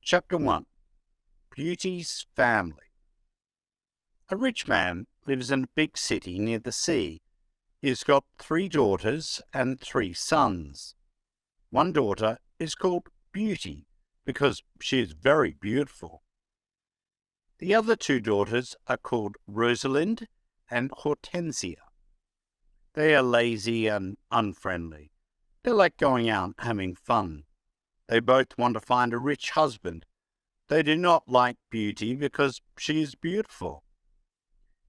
Chapter 1. Beauty's Family. A rich man lives in a big city near the sea. He's got 3 daughters and 3 sons. One daughter is called Beauty because she is very beautiful. The other 2 daughters are called Rosalind and Hortensia. They are lazy and unfriendly. They like going out and having fun. They both want to find a rich husband. They do not like Beauty because she is beautiful.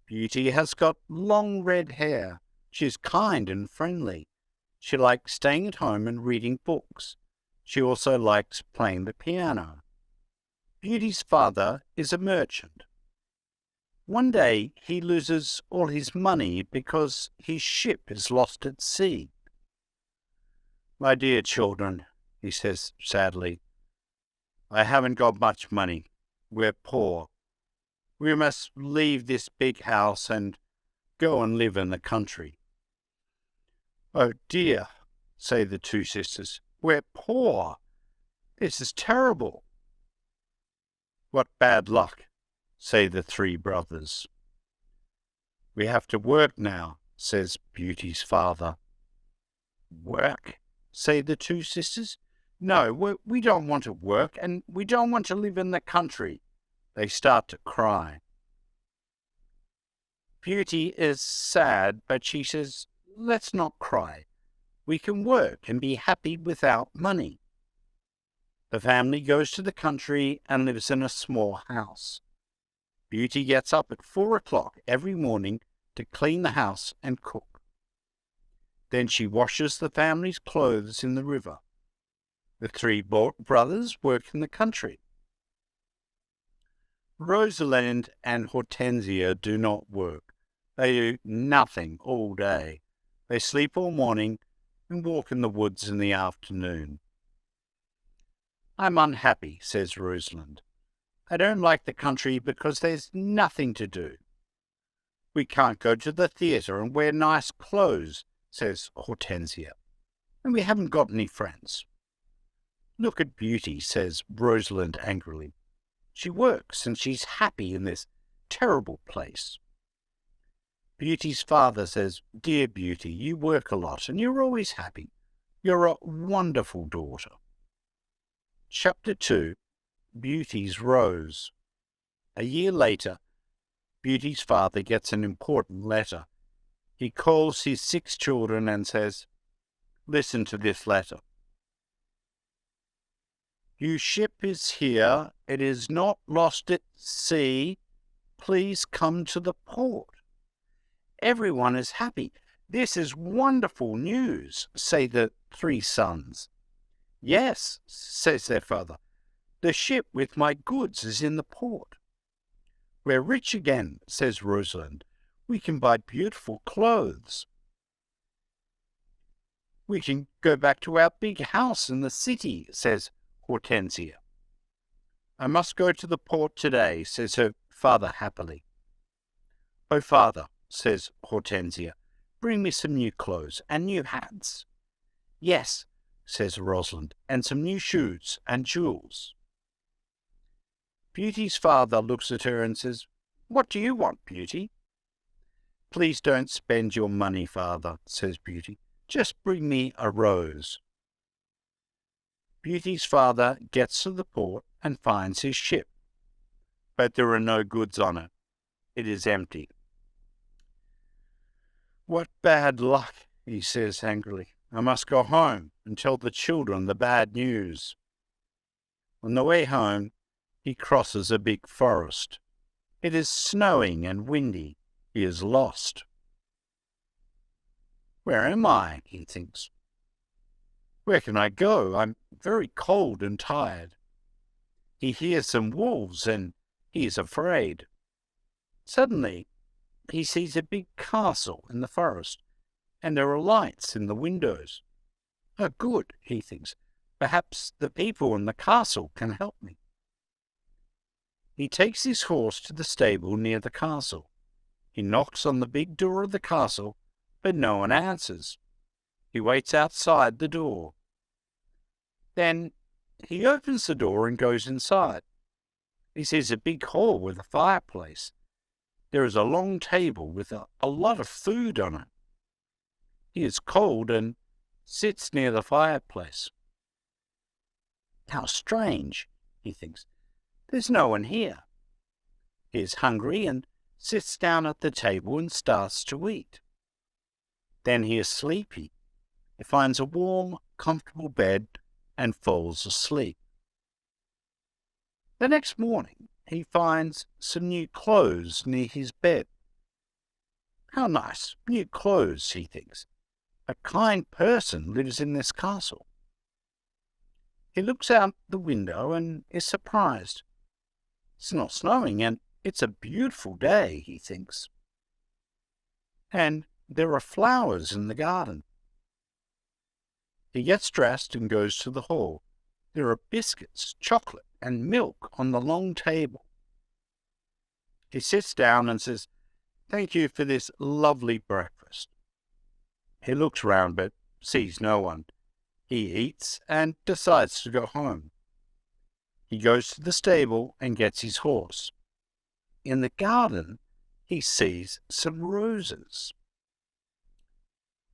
Beauty has got long red hair. She is kind and friendly. She likes staying at home and reading books. She also likes playing the piano. Beauty's father is a merchant. One day he loses all his money because his ship is lost at sea. "My dear children," he says sadly, "I haven't got much money. We're poor. We must leave this big house and go and live in the country." "Oh dear," say the 2 sisters, "we're poor. This is terrible." "What bad luck," say the 3 brothers. "We have to work now," says Beauty's father. "Work?" say the 2 sisters. "No, we don't want to work, and we don't want to live in the country." They start to cry. Beauty is sad, but she says, "Let's not cry. We can work and be happy without money." The family goes to the country and lives in a small house. Beauty gets up at 4 o'clock every morning to clean the house and cook. Then she washes the family's clothes in the river. The 3 brothers work in the country. Rosalind and Hortensia do not work. They do nothing all day. They sleep all morning and walk in the woods in the afternoon. "I'm unhappy," says Rosalind. "I don't like the country because there's nothing to do." "We can't go to the theatre and wear nice clothes," says Hortensia. "And we haven't got any friends." "Look at Beauty," says Rosalind angrily. "She works and she's happy in this terrible place." Beauty's father says, "Dear Beauty, you work a lot and you're always happy. You're a wonderful daughter." Chapter 2. Beauty's Rose. A year later, Beauty's father gets an important letter. He calls his 6 children and says, "Listen to this letter. Your ship is here. It is not lost at sea. Please come to the port." Everyone is happy. "This is wonderful news," say the 3 sons. "Yes," says their father, "the ship with my goods is in the port." "We're rich again," says Rosalind. "We can buy beautiful clothes. We can go back to our big house in the city," says Hortensia. "I must go to the port today," says her father happily. "Oh, father," says Hortensia, "bring me some new clothes and new hats." "Yes," says Rosalind, "and some new shoes and jewels." Beauty's father looks at her and says, "What do you want, Beauty?" "Please don't spend your money, father," says Beauty. "Just bring me a rose." Beauty's father gets to the port and finds his ship, but there are no goods on it. It is empty. "What bad luck," he says angrily. "I must go home and tell the children the bad news." On the way home, he crosses a big forest. It is snowing and windy. He is lost. "Where am I?" he thinks. "Where can I go? I'm very cold and tired." He hears some wolves and he is afraid. Suddenly, he sees a big castle in the forest, and there are lights in the windows. "Oh, good," he thinks. "Perhaps the people in the castle can help me." He takes his horse to the stable near the castle. He knocks on the big door of the castle, but no one answers. He waits outside the door. Then He opens the door and goes inside. He sees a big hall with a fireplace. There is a long table with a lot of food on it. He is cold and sits near the fireplace. How strange, he thinks. There's no one here. He is hungry and sits down at the table and starts to eat. Then he is sleepy. He finds a warm, comfortable bed and falls asleep. The next morning, he finds some new clothes near his bed. How nice, new clothes, he thinks. A kind person lives in this castle. He looks out the window and is surprised. It's not snowing and it's a beautiful day, he thinks. And there are flowers in the garden. He gets dressed and goes to the hall. There are biscuits, chocolate, and milk on the long table. He sits down and says, "Thank you for this lovely breakfast." He looks round but sees no one. He eats and decides to go home. He goes to the stable and gets his horse. In the garden, he sees some roses.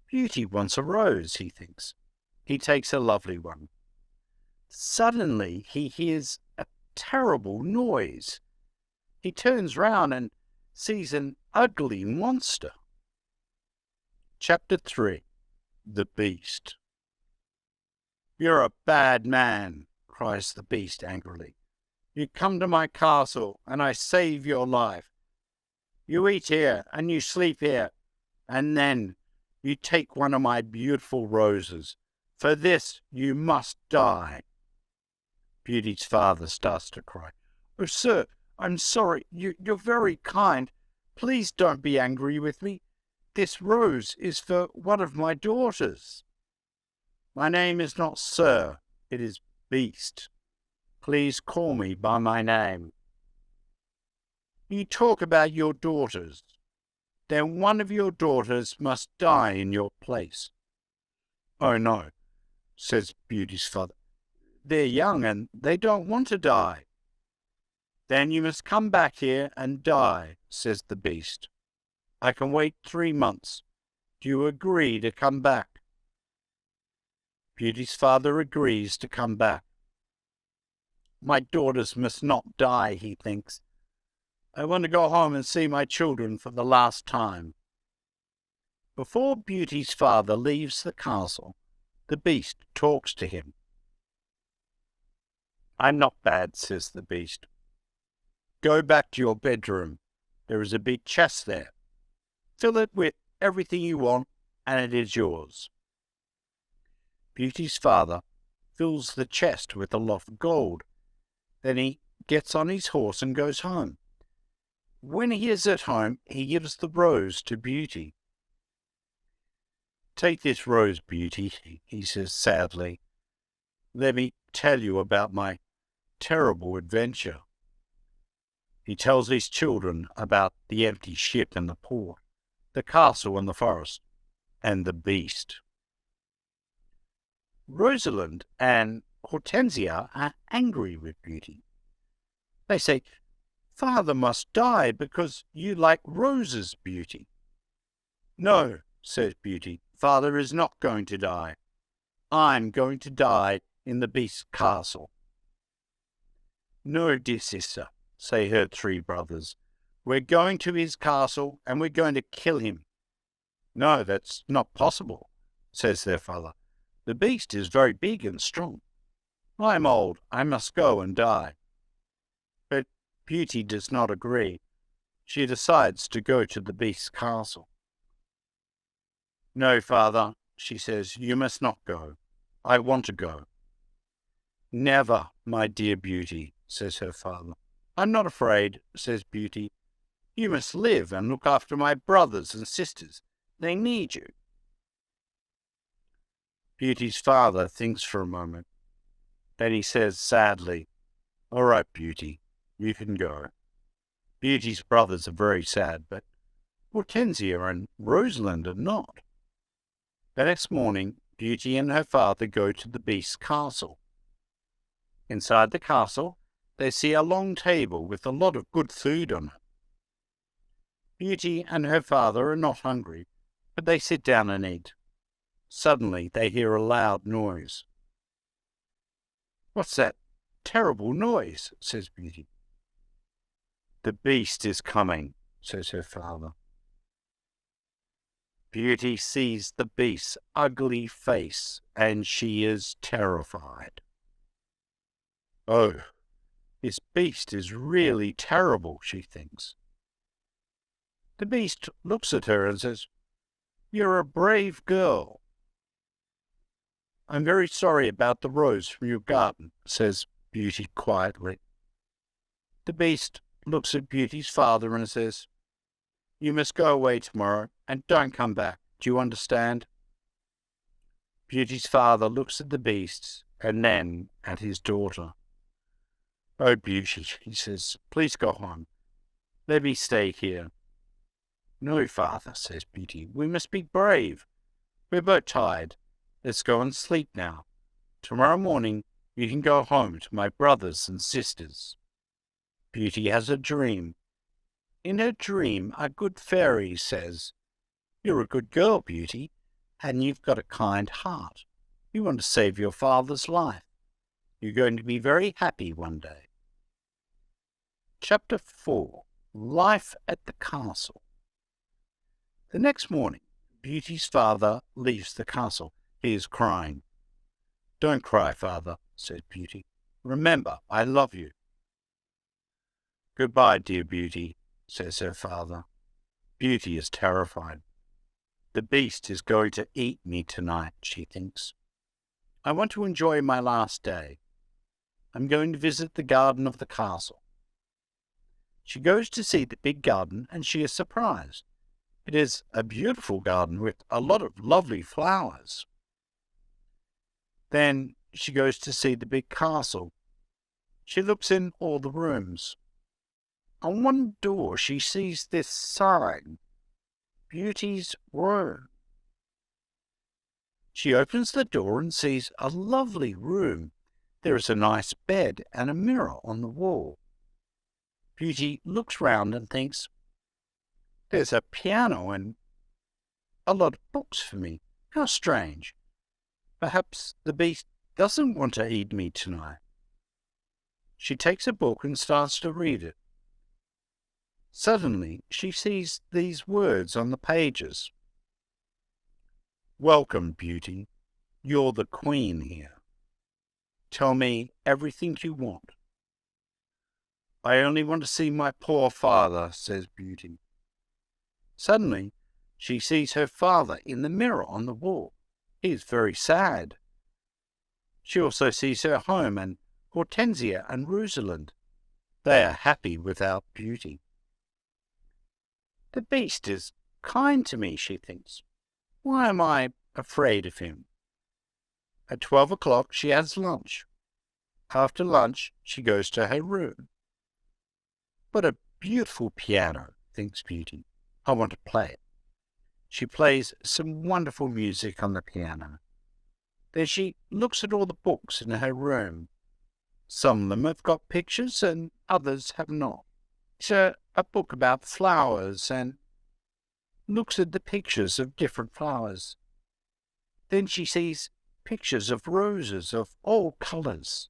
Beauty wants a rose, he thinks. He takes a lovely one. Suddenly, he hears a terrible noise. He turns round and sees an ugly monster. Chapter 3. The Beast. "You're a bad man," cries the beast angrily. "You come to my castle and I save your life. You eat here and you sleep here, and then you take one of my beautiful roses. For this you must die." Beauty's father starts to cry. "Oh, sir, I'm sorry. You're very kind. Please don't be angry with me. This rose is for one of my daughters." "My name is not Sir, it is Beast. Please call me by my name." "You talk about your daughters. Then one of your daughters must die in your place." "Oh no," says Beauty's father. "They're young and they don't want to die." "Then you must come back here and die," says the Beast. "I can wait 3 months. Do you agree to come back?" Beauty's father agrees to come back. "My daughters must not die," he thinks. "I want to go home and see my children for the last time." Before Beauty's father leaves the castle, the Beast talks to him. "I'm not bad," says the Beast. "Go back to your bedroom. There is a big chest there. Fill it with everything you want, and it is yours." Beauty's father fills the chest with a lot of gold. Then he gets on his horse and goes home. When he is at home, he gives the rose to Beauty. "Take this rose, Beauty," he says sadly. "Let me tell you about my terrible adventure." He tells his children about the empty ship in the port, the castle in the forest, and the Beast. Rosalind and Hortensia are angry with Beauty. They say, "Father must die because you like roses, Beauty." "No," says Beauty, "Father is not going to die. I'm going to die in the Beast's castle." "No, dear sister," say her 3 brothers. "We're going to his castle and we're going to kill him." "No, that's not possible," says their father. "The Beast is very big and strong. I'm old. I must go and die." But Beauty does not agree. She decides to go to the Beast's castle. "No, father," she says, "you must not go. I want to go." "Never, my dear Beauty," says her father. "I'm not afraid," says Beauty. "You must live and look after my brothers and sisters. They need you." Beauty's father thinks for a moment. Then he says sadly, "All right, Beauty, you can go." Beauty's brothers are very sad, but Hortensia and Rosalind are not. The next morning, Beauty and her father go to the Beast's castle. Inside the castle, they see a long table with a lot of good food on it. Beauty and her father are not hungry, but they sit down and eat. Suddenly, they hear a loud noise. "What's that terrible noise?" says Beauty. "The beast is coming," says her father. Beauty sees the beast's ugly face, and she is terrified. "Oh, this beast is really terrible," she thinks. The beast looks at her and says, "You're a brave girl." "I'm very sorry about the rose from your garden," says Beauty quietly. The beast looks at Beauty's father and says, "You must go away tomorrow and don't come back. Do you understand?" Beauty's father looks at the beast and then at his daughter. "Oh, Beauty," he says, "please go home. Let me stay here." "No, father," says Beauty, "we must be brave. We're both tired. Let's go and sleep now. Tomorrow morning you can go home to my brothers and sisters." Beauty has a dream. In her dream, a good fairy says, "You're a good girl, Beauty, and you've got a kind heart. You want to save your father's life. You're going to be very happy one day." Chapter 4. Life at the Castle. The next morning, Beauty's father leaves the castle. He is crying. "Don't cry, father," says Beauty. "Remember, I love you." "Goodbye, dear Beauty," says her father. Beauty is terrified. The beast is going to eat me tonight, she thinks. I want to enjoy my last day. I'm going to visit the garden of the castle. She goes to see the big garden and she is surprised. It is a beautiful garden with a lot of lovely flowers. Then she goes to see the big castle. She looks in all the rooms. On one door she sees this sign, "Beauty's Room." She opens the door and sees a lovely room. There is a nice bed and a mirror on the wall. Beauty looks round and thinks, "There's a piano and a lot of books for me. How strange. Perhaps the beast doesn't want to eat me tonight." She takes a book and starts to read it. Suddenly, she sees these words on the pages. "Welcome, Beauty. You're the queen here. Tell me everything you want." "I only want to see my poor father," says Beauty. Suddenly, she sees her father in the mirror on the wall. He is very sad. She also sees her home and Hortensia and Rosalind. They are happy without Beauty. The beast is kind to me, she thinks. Why am I afraid of him? At 12 o'clock she has lunch. After lunch she goes to her room. What a beautiful piano, thinks Beauty. I want to play it. She plays some wonderful music on the piano. Then she looks at all the books in her room. Some of them have got pictures and others have not. It's a book about flowers and looks at the pictures of different flowers. Then she sees pictures of roses of all colours.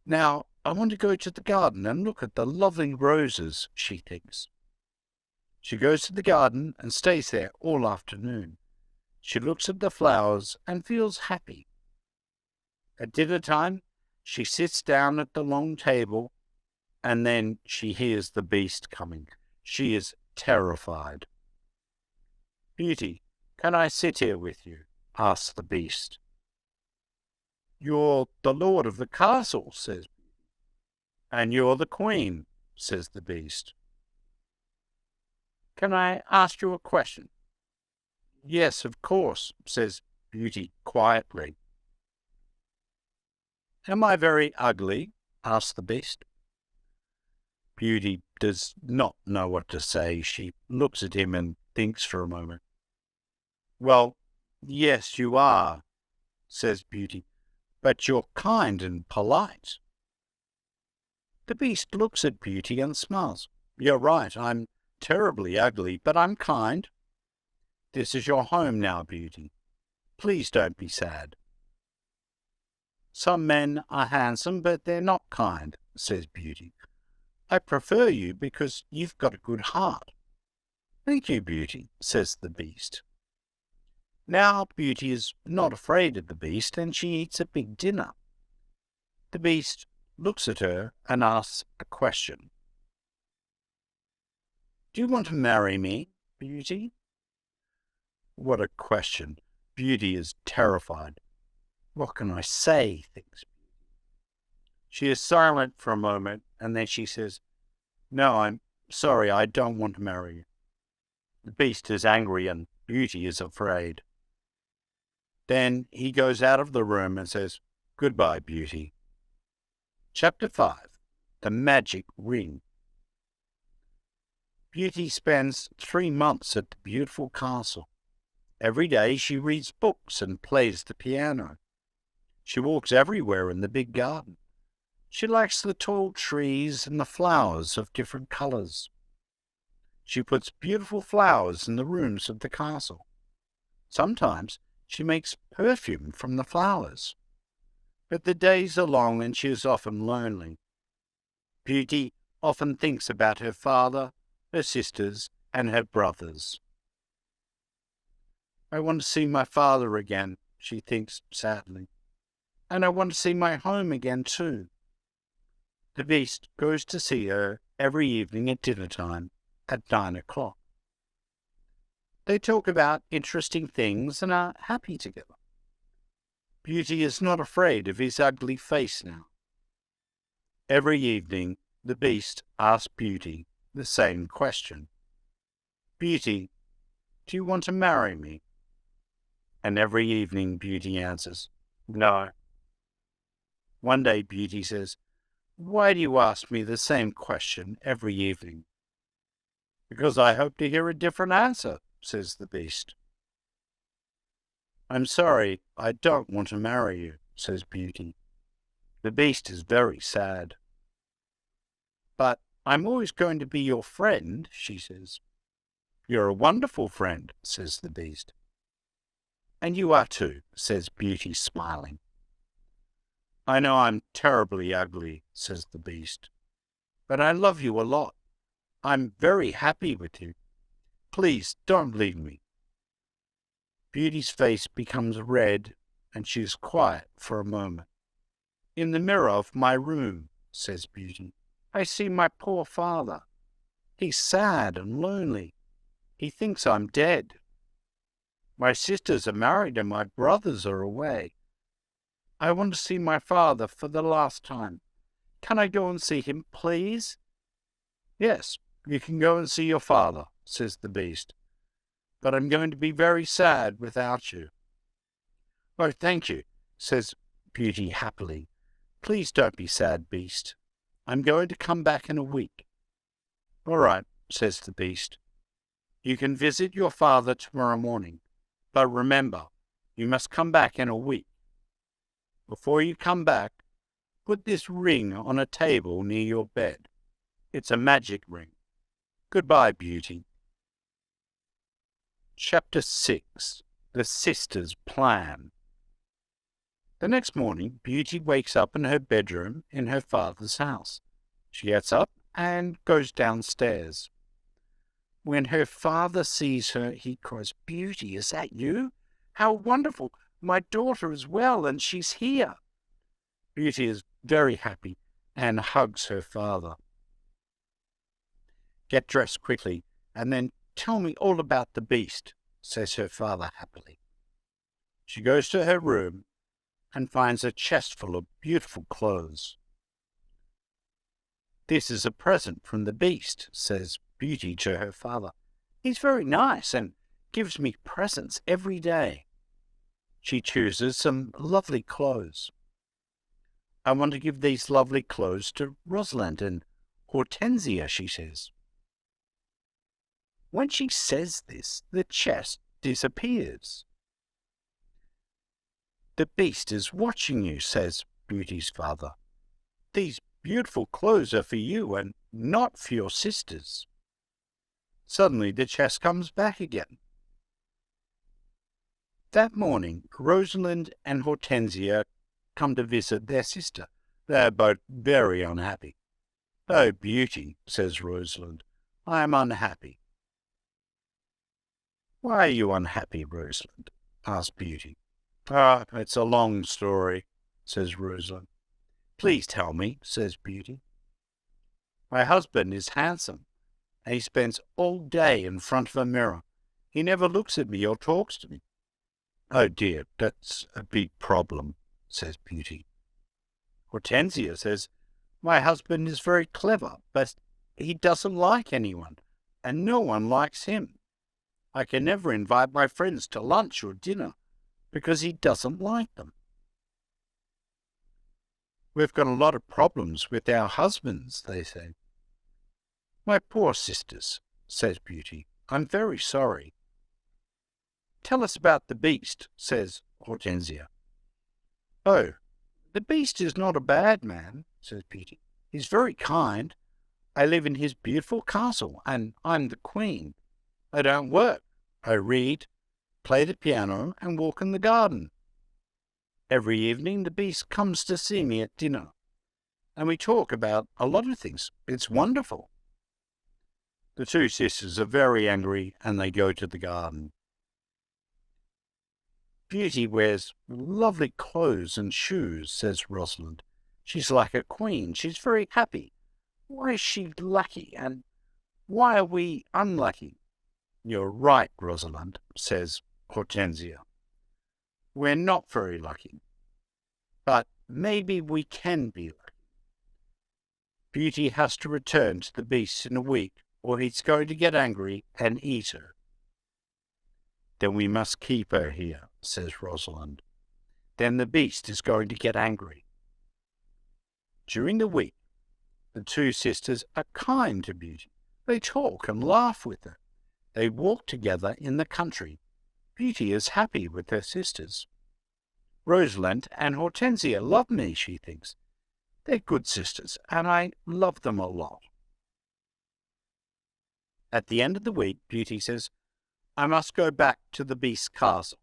Now, I want to go to the garden and look at the lovely roses, she thinks. She goes to the garden and stays there all afternoon. She looks at the flowers and feels happy. At dinner time, she sits down at the long table, and then she hears the beast coming. She is terrified. "Beauty, can I sit here with you?" asks the beast. "You're the lord of the castle," says Beauty. "And you're the queen," says the beast. "Can I ask you a question?" "Yes, of course," says Beauty quietly. "Am I very ugly?" asks the beast. Beauty does not know what to say. She looks at him and thinks for a moment. "Well, yes, you are," says Beauty, but you're kind and polite. The Beast looks at Beauty and smiles. You're right, I'm terribly ugly, but I'm kind. This is your home now, Beauty. Please don't be sad. Some men are handsome, but they're not kind, says Beauty. I prefer you because you've got a good heart. Thank you, Beauty, says the Beast. Now Beauty is not afraid of the Beast, and she eats a big dinner. The Beast looks at her and asks a question. Do you want to marry me, Beauty? What a question. Beauty is terrified. What can I say, thinks Beauty. She is silent for a moment, and then she says, No, I'm sorry, I don't want to marry you. The Beast is angry and Beauty is afraid. Then he goes out of the room and says, Goodbye, Beauty. Chapter 5. The Magic Ring. Beauty spends 3 months at the beautiful castle. Every day she reads books and plays the piano. She walks everywhere in the big garden. She likes the tall trees and the flowers of different colours. She puts beautiful flowers in the rooms of the castle. Sometimes she makes perfume from the flowers. But the days are long and she is often lonely. Beauty often thinks about her father, her sisters, and her brothers. I want to see my father again, she thinks sadly. And I want to see my home again too. The Beast goes to see her every evening at dinner time at 9 o'clock. They talk about interesting things and are happy together. Beauty is not afraid of his ugly face now. Every evening, the Beast asks Beauty the same question. Beauty, do you want to marry me? And every evening Beauty answers, No. One day Beauty says, Why do you ask me the same question every evening? Because I hope to hear a different answer, says the Beast. I'm sorry, I don't want to marry you, says Beauty. The Beast is very sad. But I'm always going to be your friend, she says. You're a wonderful friend, says the Beast. And you are too, says Beauty, smiling. I know I'm terribly ugly, says the Beast, but I love you a lot. I'm very happy with you. Please don't leave me. Beauty's face becomes red, and she is quiet for a moment. In the mirror of my room, says Beauty, I see my poor father. He's sad and lonely. He thinks I'm dead. My sisters are married and my brothers are away. I want to see my father for the last time. Can I go and see him, please? Yes, you can go and see your father, says the Beast. But I'm going to be very sad without you. Oh, thank you, says Beauty happily. Please don't be sad, Beast. I'm going to come back in a week. All right, says the Beast. You can visit your father tomorrow morning, but remember, you must come back in a week. Before you come back, put this ring on a table near your bed. It's a magic ring. Goodbye, Beauty. Chapter 6. The Sisters' Plan. The next morning, Beauty wakes up in her bedroom in her father's house. She gets up and goes downstairs. When her father sees her, he cries, Beauty, is that you? How wonderful! My daughter is well and she's here. Beauty is very happy and hugs her father. Get dressed quickly and then tell me all about the Beast, says her father happily. She goes to her room and finds a chest full of beautiful clothes. This is a present from the Beast, says Beauty to her father. He's very nice and gives me presents every day. She chooses some lovely clothes. I want to give these lovely clothes to Rosalind and Hortensia, she says. When she says this, the chest disappears. "The beast is watching you," says Beauty's father. "These beautiful clothes are for you and not for your sisters." Suddenly the chest comes back again. That morning, Rosalind and Hortensia come to visit their sister. They are both very unhappy. "Oh, Beauty," says Rosalind, "I am unhappy." "Why are you unhappy, Rosalind?" asks Beauty. "Ah, it's a long story," says Rosalind. "Please tell me," says Beauty. "My husband is handsome, and he spends all day in front of a mirror. He never looks at me or talks to me." "Oh dear, that's a big problem," says Beauty. Hortensia says, "My husband is very clever, but he doesn't like anyone, and no one likes him. I can never invite my friends to lunch or dinner, because he doesn't like them." "We've got a lot of problems with our husbands," they say. "My poor sisters," says Beauty. "I'm very sorry." "Tell us about the beast," says Hortensia. "Oh, the beast is not a bad man," says Beauty. "He's very kind. I live in his beautiful castle, and I'm the queen. I don't work. I read, play the piano, and walk in the garden. Every evening the beast comes to see me at dinner, and we talk about a lot of things. It's wonderful." The two sisters are very angry, and they go to the garden. "Beauty wears lovely clothes and shoes," says Rosalind. "She's like a queen. She's very happy. Why is she lucky, and why are we unlucky?" "You're right, Rosalind," says Hortensia. "We're not very lucky. But maybe we can be lucky. Beauty has to return to the beast in a week, or he's going to get angry and eat her." "Then we must keep her here," says Rosalind. "Then the beast is going to get angry." During the week, the two sisters are kind to Beauty. They talk and laugh with her. They walk together in the country. Beauty is happy with her sisters. "Rosalind and Hortensia love me," she thinks. "They're good sisters, and I love them a lot." At the end of the week, Beauty says, "I must go back to the beast's castle."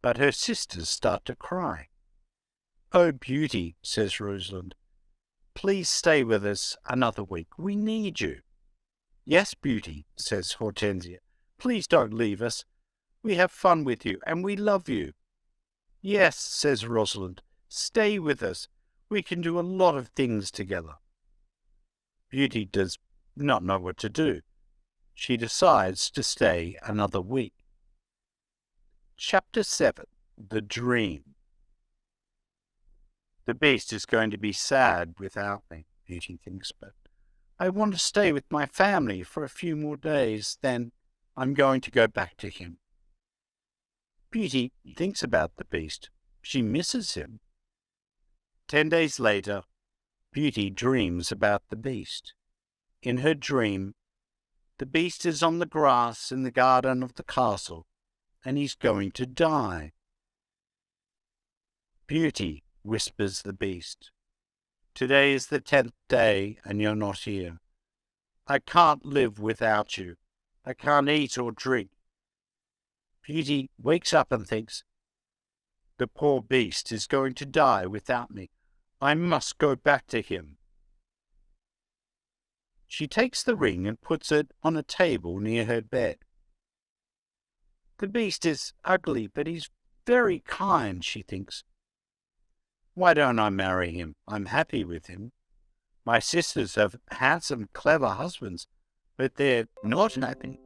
But her sisters start to cry. "Oh, Beauty," says Rosalind, "please stay with us another week. We need you." "Yes, Beauty," says Hortensia. "Please don't leave us. We have fun with you, and we love you." "Yes," says Rosalind, "stay with us. We can do a lot of things together." Beauty does not know what to do. She decides to stay another week. Chapter 7. The Dream. "The beast is going to be sad without me," Beauty thinks, "but I want to stay with my family for a few more days, then I'm going to go back to him." Beauty thinks about the beast. She misses him. 10 days later, Beauty dreams about the beast. In her dream, the beast is on the grass in the garden of the castle, and he's going to die. "Beauty," whispers the beast, "today is the 10th day, and you're not here. I can't live without you. I can't eat or drink." Beauty wakes up and thinks, "The poor beast is going to die without me. I must go back to him." She takes the ring and puts it on a table near her bed. The beast is ugly, but he's very kind, she thinks. Why don't I marry him? I'm happy with him. My sisters have handsome, clever husbands, but they're not happy.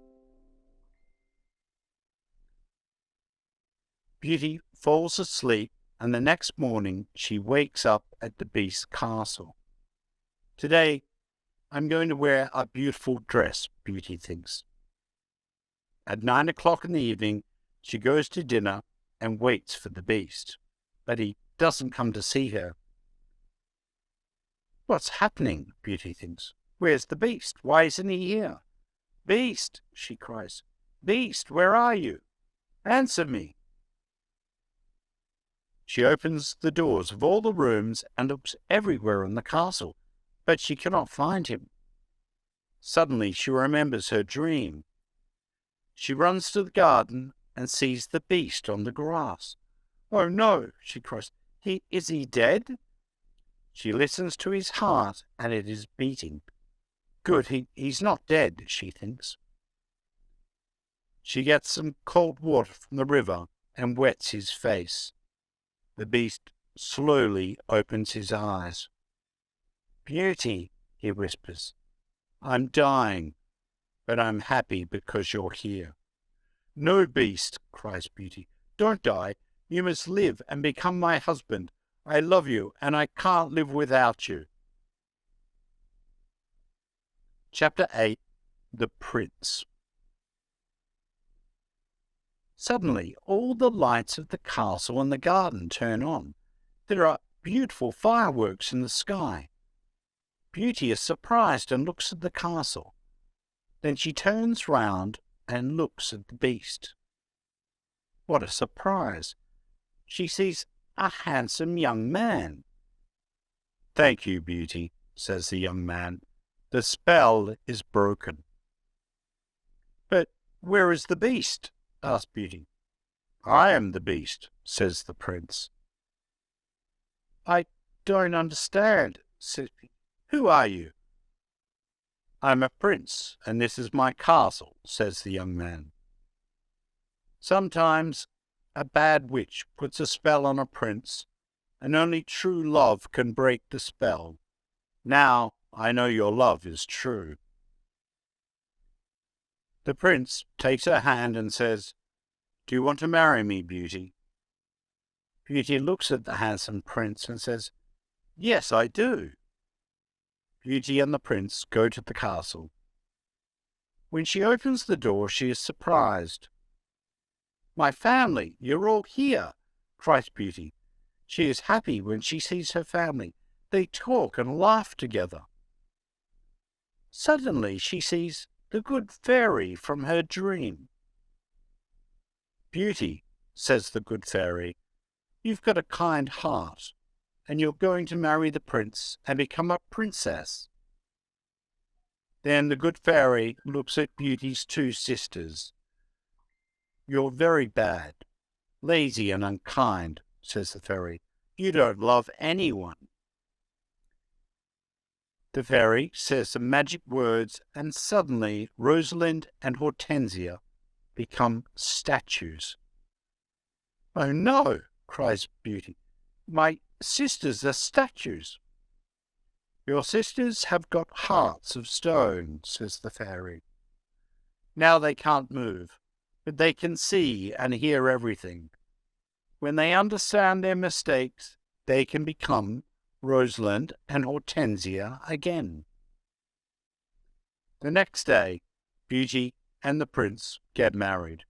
Beauty falls asleep, and the next morning she wakes up at the beast's castle. Today, I'm going to wear a beautiful dress, Beauty thinks. At 9 o'clock in the evening, she goes to dinner and waits for the beast, but he doesn't come to see her. What's happening? Beauty thinks. Where's the beast? Why isn't he here? Beast, she cries. Beast, where are you? Answer me. She opens the doors of all the rooms and looks everywhere in the castle, but she cannot find him. Suddenly she remembers her dream. She runs to the garden and sees the beast on the grass. "Oh no," she cries. Is he dead?" She listens to his heart, and it is beating. Good, he's not dead, she thinks. She gets some cold water from the river and wets his face. The beast slowly opens his eyes. "Beauty," he whispers, "I'm dying, but I'm happy because you're here." "No, beast," cries Beauty, "don't die. You must live and become my husband. I love you, and I can't live without you." Chapter 8. The Prince. Suddenly, all the lights of the castle and the garden turn on. There are beautiful fireworks in the sky. Beauty is surprised and looks at the castle. Then she turns round and looks at the beast. What a surprise! She sees a handsome young man. "Thank you, Beauty," says the young man. "The spell is broken." "But where is the beast?" asked Beauty. "I am the beast," says the prince. "I don't understand," said Beauty. "Who are you?" "I'm a prince, and this is my castle," says the young man. Sometimes a bad witch puts a spell on a prince, and only true love can break the spell. Now I know your love is true." The prince takes her hand and says, "Do you want to marry me, Beauty?" Beauty looks at the handsome prince and says, "Yes, I do." Beauty and the prince go to the castle. When she opens the door, she is surprised. "My family, you're all here," cries Beauty. She is happy when she sees her family. They talk and laugh together. Suddenly she sees the good fairy from her dream. "Beauty," says the good fairy, "you've got a kind heart, and you're going to marry the prince and become a princess." Then the good fairy looks at Beauty's two sisters. "You're very bad, lazy and unkind," says the fairy. "You don't love anyone." The fairy says some magic words, and suddenly Rosalind and Hortensia become statues. "Oh no," cries Beauty. "My sisters are statues." "Your sisters have got hearts of stone," says the fairy. "Now they can't move, but they can see and hear everything. When they understand their mistakes, they can become Rosalind and Hortensia again." The next day, Beauty and the prince get married.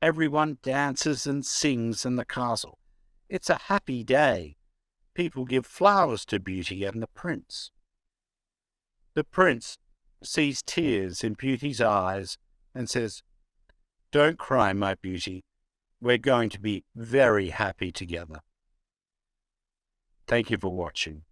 Everyone dances and sings in the castle. It's a happy day. People give flowers to Beauty and the prince. The prince sees tears in Beauty's eyes and says, "Don't cry, my Beauty. We're going to be very happy together." Thank you for watching.